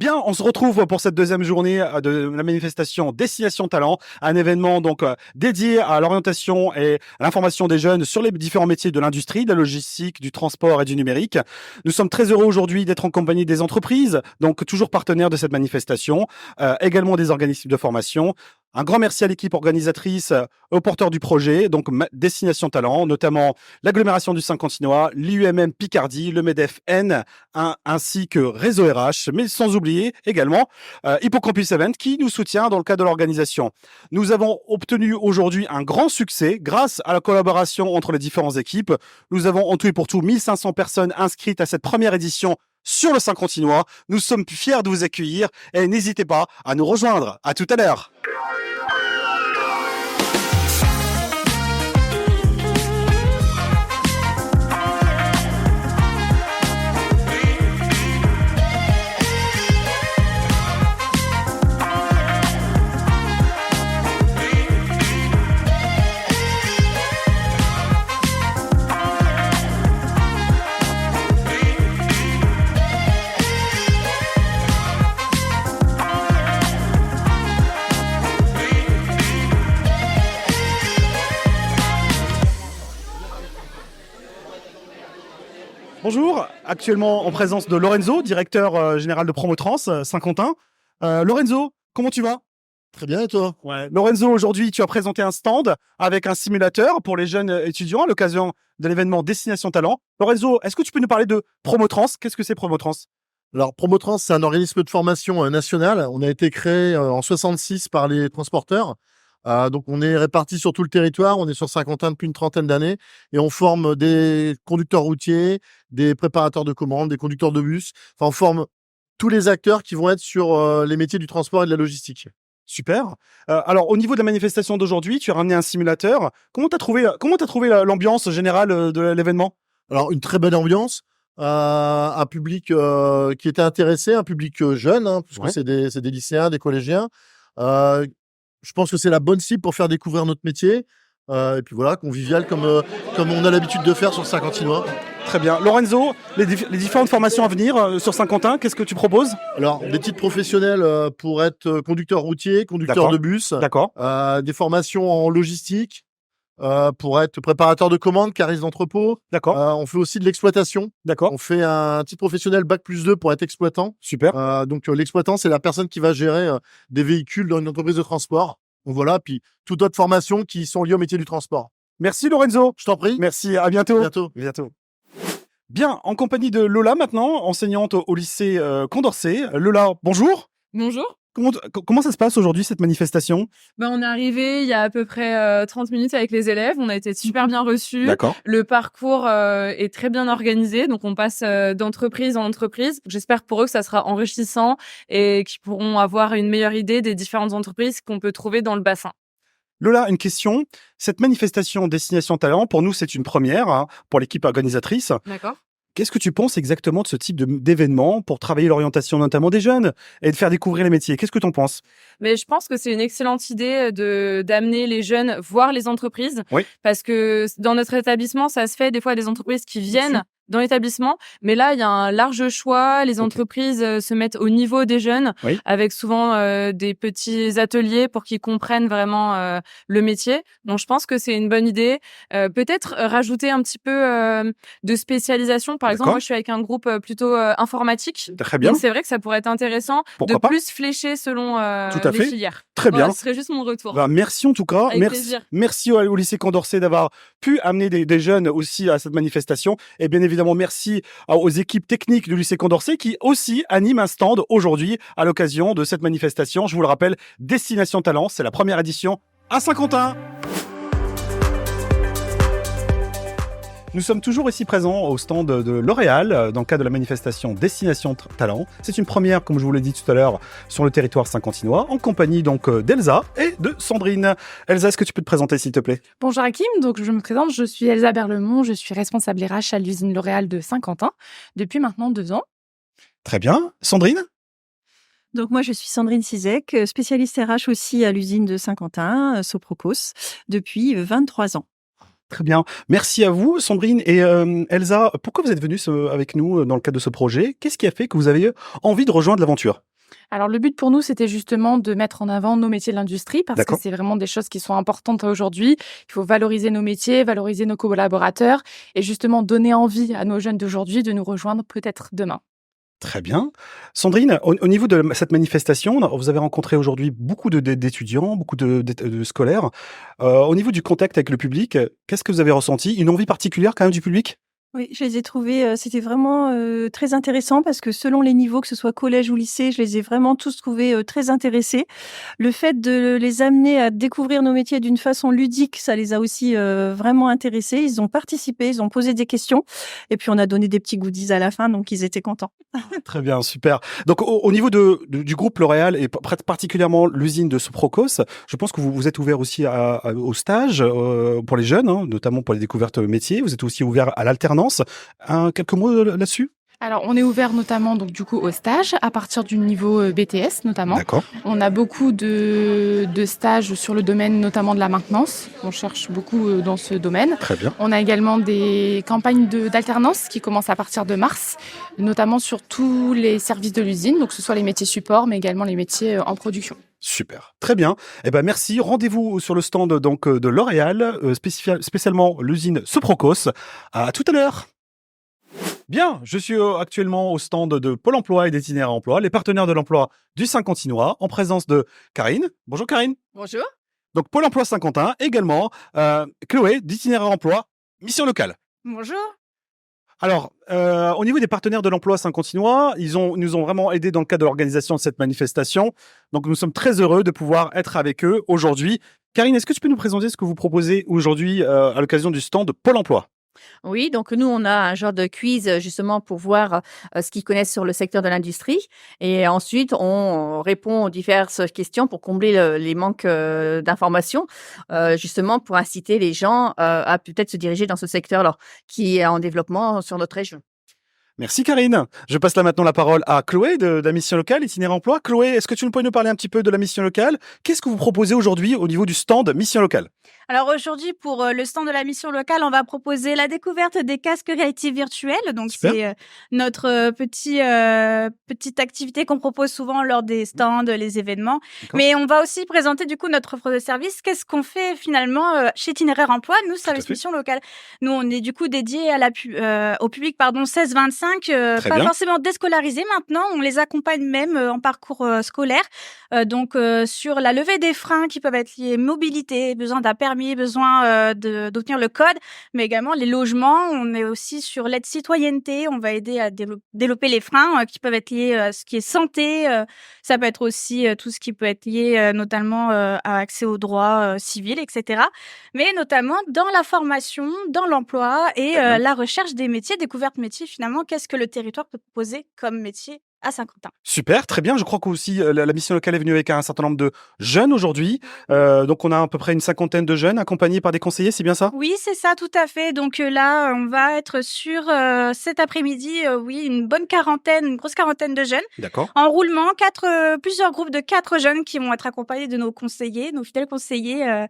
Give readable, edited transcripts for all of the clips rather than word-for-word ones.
Bien, on se retrouve pour cette deuxième journée de la manifestation Destination Talent, un événement donc dédié à l'orientation et à l'information des jeunes sur les différents métiers de l'industrie, de la logistique, du transport et du numérique. Nous sommes très heureux aujourd'hui d'être en compagnie des entreprises, donc toujours partenaires de cette manifestation, également des organismes de formation. Un grand merci à l'équipe organisatrice, aux porteurs du projet, donc Destination Talent, notamment l'agglomération du Saint-Quentinois, l'IUMM Picardie, le MEDEF N, ainsi que Réseau RH, mais sans oublier également Hippocampus Event qui nous soutient dans le cadre de l'organisation. Nous avons obtenu aujourd'hui un grand succès grâce à la collaboration entre les différentes équipes. Nous avons en tout et pour tout 1500 personnes inscrites à cette première édition sur le Saint-Quentinois. Nous sommes fiers de vous accueillir et n'hésitez pas à nous rejoindre. À tout à l'heure. Bonjour, actuellement en présence de Lorenzo, directeur général de Promotrans Saint-Quentin. Lorenzo, comment tu vas? Très bien, et toi? Ouais. Lorenzo, aujourd'hui, tu as présenté un stand avec un simulateur pour les jeunes étudiants à l'occasion de l'événement Destination Talent. Lorenzo, est-ce que tu peux nous parler de Promotrans? Qu'est-ce que c'est Promotrans? Alors, Promotrans, c'est un organisme de formation national. On a été créé en 66 par les transporteurs. Donc, on est répartis sur tout le territoire. On est sur Saint-Quentin depuis une trentaine d'années et on forme des conducteurs routiers, des préparateurs de commandes, des conducteurs de bus. Enfin, on forme tous les acteurs qui vont être sur les métiers du transport et de la logistique. Super. Alors, au niveau de la manifestation d'aujourd'hui, tu as ramené un simulateur. Comment tu as trouvé l'ambiance générale de l'événement? Alors, une très bonne ambiance. Un public qui était intéressé, un public jeune, hein, puisque Ouais. c'est des lycéens, des collégiens. Je pense que c'est la bonne cible pour faire découvrir notre métier. Et puis voilà, convivial comme on a l'habitude de faire sur Saint-Quentinois. Très bien. Lorenzo, les différentes formations à venir sur Saint-Quentin, qu'est-ce que tu proposes? Alors, des titres professionnels pour être conducteur routier, conducteur D'accord. de bus. D'accord. Des formations en logistique pour être préparateur de commandes, cariste d'entrepôt. D'accord. On fait aussi de l'exploitation. D'accord. On fait un titre professionnel Bac+2 pour être exploitant. Super. Donc, l'exploitant, c'est la personne qui va gérer des véhicules dans une entreprise de transport. Donc voilà, puis toute autre formation qui sont liées au métier du transport. Merci Lorenzo. Je t'en prie. Merci. À bientôt. Bientôt. Bientôt. Bien, en compagnie de Lola maintenant, enseignante au lycée Condorcet. Lola, bonjour. Bonjour. Comment ça se passe aujourd'hui, cette manifestation? On est arrivé il y a à peu près 30 minutes avec les élèves. On a été super bien reçus. D'accord. Le parcours est très bien organisé. Donc, on passe d'entreprise en entreprise. J'espère pour eux que ça sera enrichissant et qu'ils pourront avoir une meilleure idée des différentes entreprises qu'on peut trouver dans le bassin. Lola, une question. Cette manifestation Destination Talent, pour nous, c'est une première, hein, pour l'équipe organisatrice. D'accord. Qu'est-ce que tu penses exactement de ce type d'événement pour travailler l'orientation notamment des jeunes et de faire découvrir les métiers? Qu'est-ce que tu en penses? Mais je pense que c'est une excellente idée d'amener les jeunes voir les entreprises. Oui. Parce que dans notre établissement, ça se fait des fois des entreprises qui viennent dans l'établissement. Mais là, il y a un large choix. Les entreprises se mettent au niveau des jeunes avec souvent des petits ateliers pour qu'ils comprennent vraiment le métier. Donc, je pense que c'est une bonne idée. Peut-être rajouter un petit peu de spécialisation. Par exemple, moi, je suis avec un groupe plutôt informatique. Très bien. Donc, c'est vrai que ça pourrait être intéressant Pourquoi pas plus flécher selon Tout à les fait. filières. Très bien. Voilà, ce serait juste mon retour. Bah, merci en tout cas. Avec plaisir. Merci au lycée Condorcet d'avoir pu amener des jeunes aussi à cette manifestation. Et bien évidemment, merci aux équipes techniques du lycée Condorcet qui aussi animent un stand aujourd'hui à l'occasion de cette manifestation. Je vous le rappelle, Destination Talent, c'est la première édition à Saint-Quentin. Nous sommes toujours ici présents au stand de L'Oréal dans le cadre de la manifestation Destination Talent. C'est une première, comme je vous l'ai dit tout à l'heure, sur le territoire saint-quentinois, en compagnie donc d'Elsa et de Sandrine. Elsa, est-ce que tu peux te présenter s'il te plaît? Bonjour Hakim, donc je me présente, je suis Elsa Berlemont, je suis responsable RH à l'usine L'Oréal de Saint-Quentin depuis maintenant 2 ans. Très bien. Sandrine? Donc moi, je suis Sandrine Sizek, spécialiste RH aussi à l'usine de Saint-Quentin, Soprocos, depuis 23 ans. Très bien. Merci à vous, Sandrine. Et Elsa, pourquoi vous êtes venue avec nous dans le cadre de ce projet? Qu'est-ce qui a fait que vous avez envie de rejoindre l'aventure? Alors le but pour nous, c'était justement de mettre en avant nos métiers de l'industrie parce que D'accord. c'est vraiment des choses qui sont importantes aujourd'hui. Il faut valoriser nos métiers, valoriser nos collaborateurs et justement donner envie à nos jeunes d'aujourd'hui de nous rejoindre peut-être demain. Très bien. Sandrine, au niveau de cette manifestation, vous avez rencontré aujourd'hui beaucoup d'étudiants, beaucoup de scolaires. Au niveau du contact avec le public, qu'est-ce que vous avez ressenti? Une envie particulière quand même du public? Oui, je les ai trouvés, c'était vraiment, très intéressant parce que selon les niveaux, que ce soit collège ou lycée, je les ai vraiment tous trouvés, très intéressés. Le fait de les amener à découvrir nos métiers d'une façon ludique, ça les a aussi, vraiment intéressés. Ils ont participé, ils ont posé des questions et puis on a donné des petits goodies à la fin, donc ils étaient contents. Très bien, super. Donc au niveau du groupe L'Oréal et particulièrement l'usine de Soprocos, je pense que vous êtes ouvert aussi au stage pour les jeunes, hein, notamment pour les découvertes métiers. Vous êtes aussi ouvert à l'alternance. Quelques mots là-dessus? Alors, on est ouvert notamment donc du coup au stage à partir du niveau BTS notamment. D'accord. On a beaucoup de stages sur le domaine notamment de la maintenance. On cherche beaucoup dans ce domaine. Très bien. On a également des campagnes d'alternance qui commencent à partir de mars, notamment sur tous les services de l'usine, donc que ce soit les métiers support, mais également les métiers en production. Super, très bien. Eh ben merci. Rendez-vous sur le stand donc de L'Oréal, spécialement l'usine Soprocos. À tout à l'heure. Bien, je suis actuellement au stand de Pôle emploi et d'Itinéraire emploi, les partenaires de l'emploi du Saint-Quentinois, en présence de Karine. Bonjour Karine. Bonjour. Donc Pôle emploi Saint-Quentin, également Chloé d'Itinéraire emploi, mission locale. Bonjour. Alors, au niveau des partenaires de l'emploi Saint-Quentinois, ils nous ont vraiment aidés dans le cadre de l'organisation de cette manifestation. Donc, nous sommes très heureux de pouvoir être avec eux aujourd'hui. Karine, est-ce que tu peux nous présenter ce que vous proposez aujourd'hui à l'occasion du stand de Pôle emploi? Oui, donc nous, on a un genre de quiz justement pour voir ce qu'ils connaissent sur le secteur de l'industrie. Et ensuite, on répond aux diverses questions pour combler les manques d'informations, justement pour inciter les gens à peut-être se diriger dans ce secteur-là qui est en développement sur notre région. Merci Karine. Je passe là maintenant la parole à Chloé de la mission locale, Itinéraire emploi. Chloé, est-ce que tu peux nous parler un petit peu de la mission locale? Qu'est-ce que vous proposez aujourd'hui au niveau du stand mission locale? Alors aujourd'hui, pour le stand de la mission locale, on va proposer la découverte des casques réactifs virtuels. Donc Super. c'est notre petite activité qu'on propose souvent lors des stands, les événements. D'accord. Mais on va aussi présenter du coup notre offre de service. Qu'est-ce qu'on fait finalement chez Itinéraire Emploi, nous, service fait. mission locale. Nous, on est du coup dédié au public 16-25, Très pas bien. forcément déscolarisé maintenant. On les accompagne même en parcours scolaire. Donc sur la levée des freins qui peuvent être liés mobilité, besoin d'un permis, besoin d'obtenir le code, mais également les logements. On est aussi sur l'aide citoyenneté. On va aider à développer les freins qui peuvent être liés à ce qui est santé. Ça peut être aussi tout ce qui peut être lié notamment à accès aux droits civils, etc. Mais notamment dans la formation, dans l'emploi et Très bien. la recherche des métiers, découverte métiers finalement. Qu'est-ce que le territoire peut proposer comme métier à Saint-Quentin? Super, très bien. Je crois qu'aussi la mission locale est venue avec un certain nombre de jeunes aujourd'hui. Donc on a à peu près une cinquantaine de jeunes accompagnés par des conseillers, c'est bien ça? Oui, c'est ça, tout à fait. Donc là, on va être sur cet après-midi, oui, une grosse quarantaine de jeunes. D'accord. En roulement, plusieurs groupes de 4 jeunes qui vont être accompagnés de nos conseillers, nos fidèles conseillers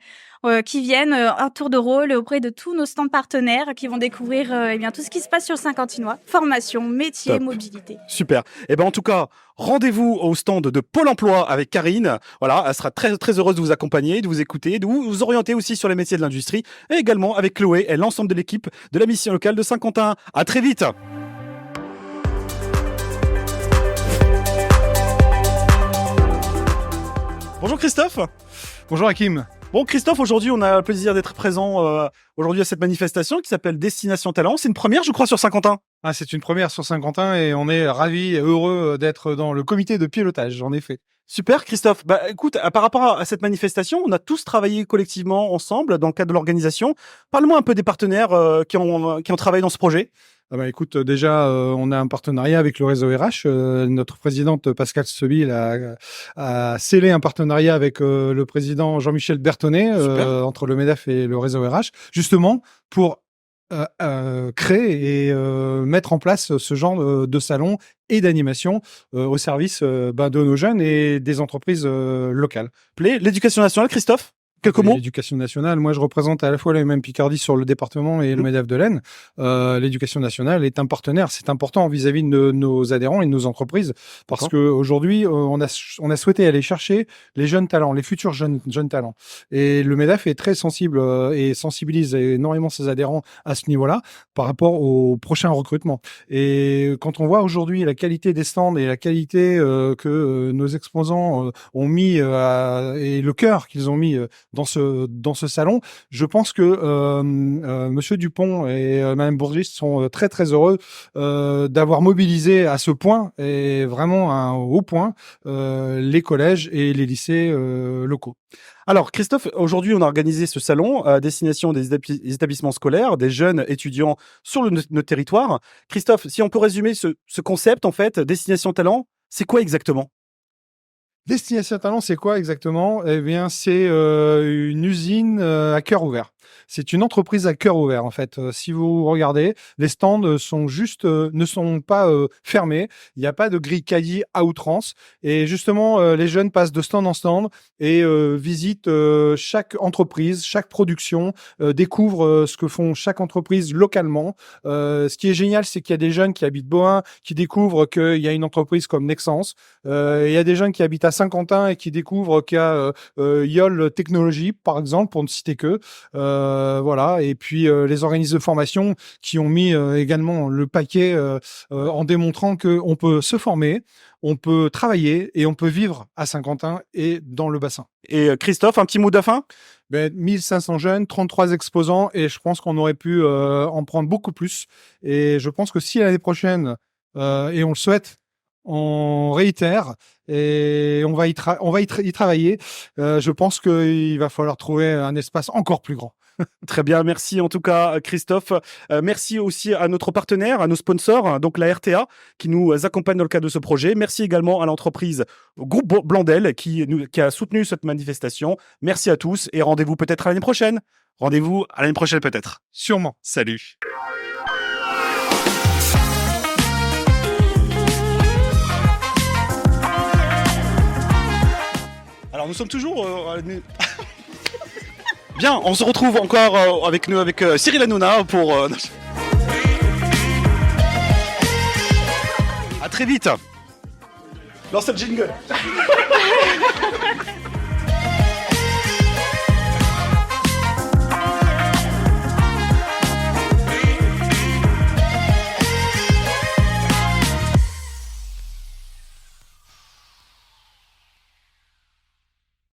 qui viennent à tour de rôle auprès de tous nos stands partenaires qui vont découvrir eh bien, tout ce qui se passe sur le Saint-Quentinois. Formation, métier, Top. mobilité. Super. Et ben en tout cas, rendez-vous au stand de Pôle emploi avec Karine. Voilà, elle sera très très heureuse de vous accompagner, de vous écouter, de vous orienter aussi sur les métiers de l'industrie, et également avec Chloé et l'ensemble de l'équipe de la mission locale de Saint-Quentin. À très vite. Bonjour Christophe. Bonjour Hakim. Bon Christophe, aujourd'hui on a le plaisir d'être présent aujourd'hui à cette manifestation qui s'appelle Destination Talent. C'est une première je crois sur Saint-Quentin. Ah, c'est une première sur Saint-Quentin et on est ravis et heureux d'être dans le comité de pilotage, en effet. Super Christophe. Bah écoute, par rapport à cette manifestation, on a tous travaillé collectivement ensemble dans le cadre de l'organisation. Parle-moi un peu des partenaires qui ont travaillé dans ce projet. Ah bah écoute, déjà, on a un partenariat avec le réseau RH. Notre présidente Pascale Sebil a scellé un partenariat avec le président Jean-Michel Bertonnet entre le MEDEF et le réseau RH, justement pour créer et mettre en place ce genre de salon et d'animation au service de nos jeunes et des entreprises locales. L'éducation nationale, Christophe? Quelques mots. L'éducation nationale, moi je représente à la fois les mêmes Picardie sur le département et le MEDEF de l'Aisne. L'éducation nationale est un partenaire, c'est important vis-à-vis de nos adhérents et de nos entreprises, parce qu'aujourd'hui, on a souhaité aller chercher les jeunes talents, les futurs jeunes talents. Et le MEDEF est très sensible et sensibilise énormément ses adhérents à ce niveau-là par rapport au prochain recrutement. Et quand on voit aujourd'hui la qualité des stands et la qualité que nos exposants ont mis et le cœur qu'ils ont mis dans ce salon, je pense que Monsieur Dupont et Madame Bourgis sont très très heureux d'avoir mobilisé à ce point et vraiment à un haut point les collèges et les lycées locaux. Alors Christophe, aujourd'hui on a organisé ce salon à destination des établissements scolaires, des jeunes étudiants sur notre territoire. Christophe, si on peut résumer ce concept en fait, Destination Talent, c'est quoi exactement ? Destination Talent, c'est quoi exactement ? Eh bien, c'est une usine à cœur ouvert. C'est une entreprise à cœur ouvert, en fait. Si vous regardez, les stands sont juste, ne sont pas fermés. Il n'y a pas de grille caddie à outrance. Et justement, les jeunes passent de stand en stand et visitent chaque entreprise, chaque production, découvrent ce que font chaque entreprise localement. Ce qui est génial, c'est qu'il y a des jeunes qui habitent Bohain, qui découvrent qu'il y a une entreprise comme Nexens. Il y a des jeunes qui habitent à Saint-Quentin et qui découvrent qu'il y a YOL Technologies, par exemple, pour ne citer que. Voilà. Et puis les organismes de formation qui ont mis également le paquet en démontrant qu'on peut se former, on peut travailler et on peut vivre à Saint-Quentin et dans le bassin. Et Christophe, un petit mot de la fin ? 1500 jeunes, 33 exposants et je pense qu'on aurait pu en prendre beaucoup plus. Et je pense que si l'année prochaine, et on le souhaite, on réitère et on va y travailler. Je pense qu'il va falloir trouver un espace encore plus grand. Très bien, merci en tout cas Christophe. Merci aussi à notre partenaire, à nos sponsors, donc la RTA qui nous accompagne dans le cadre de ce projet. Merci également à l'entreprise Groupe Blandel qui a soutenu cette manifestation. Merci à tous et rendez-vous peut-être à l'année prochaine. Rendez-vous à l'année prochaine peut-être. Sûrement. Salut. Alors nous sommes toujours bien, on se retrouve encore avec Cyril Hanouna pour à très vite. Lance le jingle.